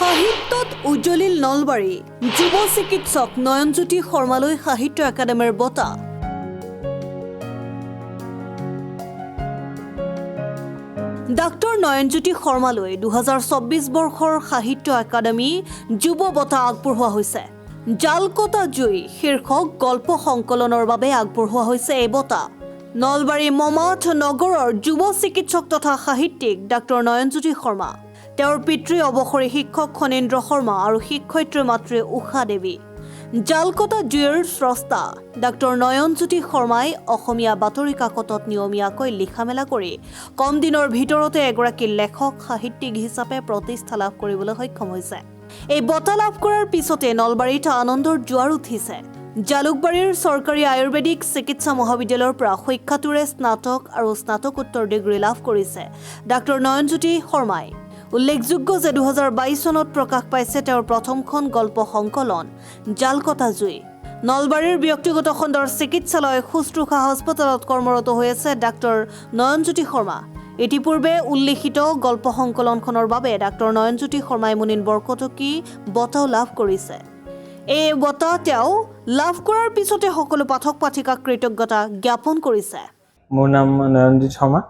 সাহিত্যত উজ্জ্বলিল নলবাৰী যুৱ চিকিৎসক নয়নজ্যোতি শৰ্মালৈ সাহিত্য একাডেমীৰ বঁটা ডাক্তৰ নয়নজ্যোতি শৰ্মালৈ 2024 বৰ্ষৰ সাহিত্য একাডেমী যুৱ বঁটা আগবঢ়োৱা হৈছে জালকটা জুই শীৰ্ষক গল্প সংকলনৰ বাবে আগবঢ়োৱা হৈছে এই বঁটা নলবাৰী মমাঠ নগৰৰ যুৱ চিকিৎসক তথা সাহিত্যিক ডাক্তৰ নয়নজ্যোতি শৰ্মা তেওঁৰ পিতৃ অৱসৰী শিক্ষক খনেন্দ্ৰ শৰ্মা আৰু শিক্ষয়িত্ৰী মাতৃ উষা দেৱী জালকটা জুইৰ স্ৰষ্টা ডাক্তৰ নয়নজ্যোতি শৰ্মাই অসমীয়া বাতৰি কাকতত নিয়মীয়াকৈ লিখা-মেলা কৰি কম দিনৰ ভিতৰতে এগৰাকী লেখক সাহিত্যিক হিচাপে প্ৰতিষ্ঠা লাভ কৰিবলৈ সক্ষম হৈছে এই বঁটা লাভ কৰাৰ পিছতে নলবাৰীত আনন্দৰ জোৱাৰ উঠিছে জালুকবাৰীৰ চৰকাৰী আয়ুৰ্বেদিক চিকিৎসা মহাবিদ্যালয়ৰ পৰা শিক্ষাটোৰে স্নাতক আৰু স্নাতকোত্তৰ ডিগ্ৰী লাভ কৰিছে ডাক্তৰ নয়নজ্যোতি শৰ্মাই উল্লেখযোগ্য যে 2022 চনত প্ৰকাশ পাইছে তেওঁৰ প্ৰথমখন গল্প সংকলন জালকটা জুই নলবাৰীৰ ব্যক্তিগত খণ্ডৰ চিকিৎসালয় শুশ্ৰূষা হাস্পতালত কৰ্মৰত হৈ আছে ডাক্তৰ নয়নজ্যোতি শৰ্মা ইতিপূৰ্বে উল্লেখিত গল্প সংকলনখনৰ বাবে ডাক্তৰ নয়নজ্যোতি শৰ্মাই মুনিন বৰকটকী বঁটাও লাভ কৰিছে এই বঁটা তেওঁ লাভ কৰাৰ পিছতে সকলো পাঠক পাঠিকাক কৃতজ্ঞতা জ্ঞাপন কৰিছে মোৰ নাম নয়নজ্যোতি শৰ্মা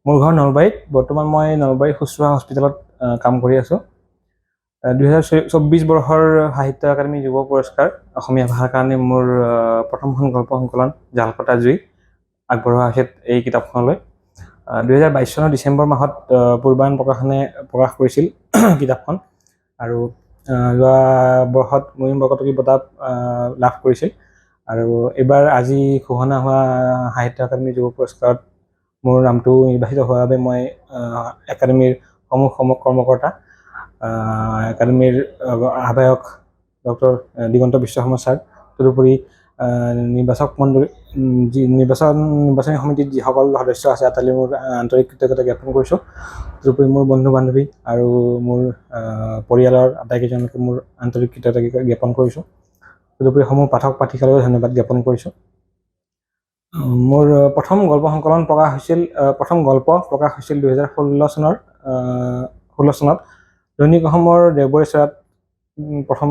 মোৰ ঘৰ নলবাৰীত বৰ্তমান মই নলবাৰী শুশ্ৰূষা হস্পিটেলত কাম কৰি আছোঁ 2024 বৰ্ষৰ সাহিত্য একাডেমী যুৱ পুৰস্কাৰ অসমীয়া ভাষাৰ কাৰণে মোৰ প্ৰথমখন গল্প সংকলন জালকটা জুই আগবঢ়োৱা হৈছে এই কিতাপখনলৈ 2022 চনৰ ডিচেম্বৰ মাহত পূৰ্বায়ন প্ৰকাশনে প্ৰকাশ কৰিছিল কিতাপখন আৰু যোৱা বৰ্ষত মুনিন বৰকটকী বঁটা লাভ কৰিছিল আৰু এইবাৰ আজি ঘোষণা হোৱা সাহিত্য একাডেমী যুৱ পুৰস্কাৰত মোৰ নামটো নিৰ্বাচিত হোৱাৰ বাবে মই একাডেমীৰ সমূহ কৰ্মকৰ্তা একাডেমীৰ আহ্বায়ক ডক্টৰ দিগন্ত বিশ্ব শৰ্মা ছাৰ তদুপৰি নিৰ্বাচনী সমিতিত যিসকল সদস্য আছে তালৈ মোৰ আন্তৰিক কৃতজ্ঞতা জ্ঞাপন কৰিছোঁ তদুপৰি মোৰ বন্ধু বান্ধৱী আৰু মোৰ পৰিয়ালৰ আটাইকেইজনকে মোৰ আন্তৰিক কৃতজ্ঞতা জ্ঞাপন কৰিছোঁ তদুপৰি সমূহ পাঠক পাঠিকালৈও ধন্যবাদ জ্ঞাপন কৰিছোঁ মোৰ প্ৰথম গল্প সংকলন প্ৰকাশ হৈছিল 2016 চনত দৈনিক অসমৰ দেওবৰী চৰাত প্ৰথম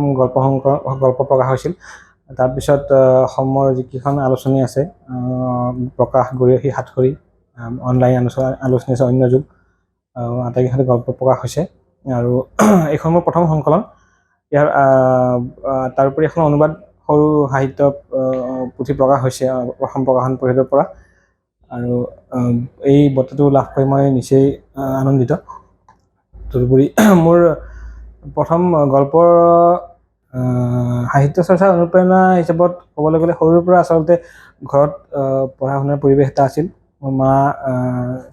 গল্প প্ৰকাশ হৈছিল তাৰপিছত অসমৰ যিকেইখন আলোচনী আছে প্ৰকাশ গৰিয়সী সাতখৰী অনলাইন আলোচনী আছে অন্য যুগ আটাইকেইখন গল্প প্ৰকাশ হৈছে আৰু এইখন মোৰ প্ৰথম সংকলন ইয়াৰ তাৰোপৰি এখন অনুবাদ সৰু সাহিত্য পুথি প্ৰকাশ হৈছে অসম প্ৰকাশন পৰিষদৰ পৰা আৰু এই বঁটাটো লাভ কৰি মই নিচেই আনন্দিত তদুপৰি মোৰ প্ৰথম গল্পৰ সাহিত্য চৰ্চাৰ অনুপ্ৰেৰণা হিচাপত ক'বলৈ গ'লে সৰুৰ পৰা আচলতে ঘৰত পঢ়া শুনাৰ পৰিৱেশ এটা আছিল মোৰ মা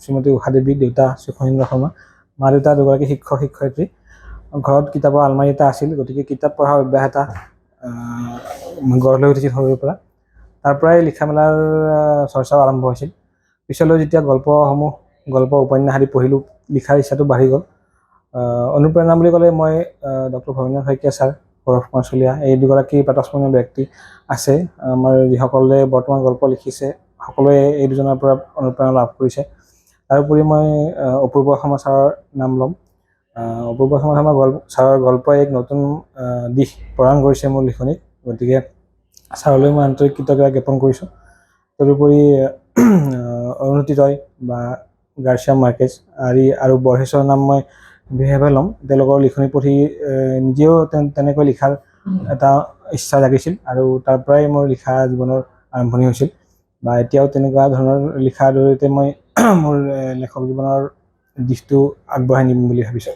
শ্ৰীমতী উষা দেৱী দেউতা শ্ৰী খনেন্দ্ৰ শৰ্মা মা দেউতা দুগৰাকী শিক্ষক শিক্ষয়িত্ৰী ঘৰত কিতাপৰ আলমাৰি এটা আছিল গতিকে কিতাপ পঢ়াৰ অভ্যাস এটা গঢ় লৈ উঠিছিল সৰুৰ পৰা তাৰ পৰাই লিখা মেলাৰ চৰ্চাও আৰম্ভ হৈছিল পিছলৈ যেতিয়া গল্প উপন্যাস আদি পঢ়িলোঁ লিখাৰ ইচ্ছাটো বাঢ়ি গ'ল অনুপ্ৰেৰণা বুলি ক'লে মই ডক্টৰ ভবেন্দ্ৰ শইকীয়া ছাৰ সৌৰভ কুমাৰ চলিহা এই দুগৰাকী প্ৰাতঃস্মৰণীয় ব্যক্তি আছে আমাৰ যিসকলে বৰ্তমান গল্প লিখিছে সকলোৱে এই দুজনৰ পৰা অনুপ্ৰেৰণা লাভ কৰিছে তাৰোপৰি মই অপূৰ্ব শৰ্মা ছাৰৰ নাম ল'ম অপূৰ্ব শৰ্মা ছাৰৰ গল্পই এক নতুন দিশ প্ৰদান কৰিছে মোৰ লিখনিত গতিকে ছাৰলৈ মই আন্তৰিক কৃতজ্ঞতা জ্ঞাপন কৰিছোঁ তদুপৰি অৰুণতি ৰয় বা গাৰ্চিয়া মাৰ্কেজ আৰু বৰহেশ্বৰ নাম মই বিশেষভাৱে ল'ম তেওঁলোকৰ লিখনি পঢ়ি নিজেও তেনেকৈ লিখাৰ এটা ইচ্ছা জাগিছিল আৰু তাৰ পৰাই মোৰ লিখা জীৱনৰ আৰম্ভণি হৈছিল বা এতিয়াও তেনেকুৱা ধৰণৰ লিখাৰ জৰিয়তে মই মোৰ লেখক জীৱনৰ দিশটো আগবঢ়াই নিম বুলি ভাবিছোঁ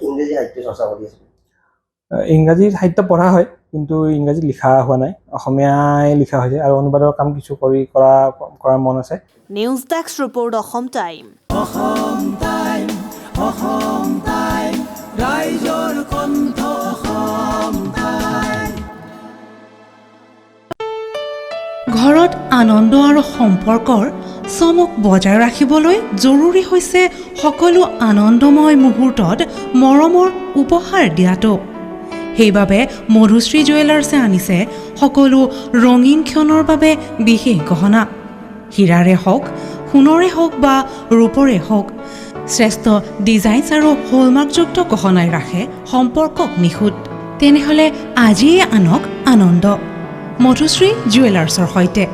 ইংৰাজী সাহিত্য পঢ়া হয় কিন্তু ইংৰাজীত লিখা হোৱা নাই অসমীয়াই লিখা হৈছে আৰু অনুবাদৰ কাম কিছু কৰাৰ মন আছে news desk report Assam time ৰাইজৰ কণ্ঠ অসম টাইম ঘৰত আনন্দ আৰু সম্পৰ্কৰ চমক বজাই ৰাখিবলৈ জৰুৰী হৈছে সকলো আনন্দময় মুহূৰ্তত মৰমৰ উপহাৰ দিয়াটো সেইবাবে মধুশ্ৰী জুৱেলাৰ্ছে আনিছে সকলো ৰঙীন ক্ষণৰ বাবে বিশেষ গহনা হীৰাৰে হওক সোণৰে হওক বা ৰূপৰে হওক শ্ৰেষ্ঠ ডিজাইনছ আৰু হলমাৰ্কযুক্ত গহনাই ৰাখে সম্পৰ্কক নিখুঁত। তেনেহ'লে আজিয়ে আনক আনন্দ মধুশ্ৰী জুৱেলাৰ্ছৰ সৈতে।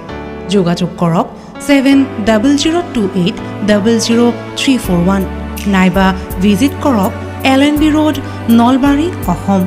যোগাযোগ কৰক 7002800341 নাইবা ভিজিট কৰক LNB ৰোড, নলবাৰী, অসম।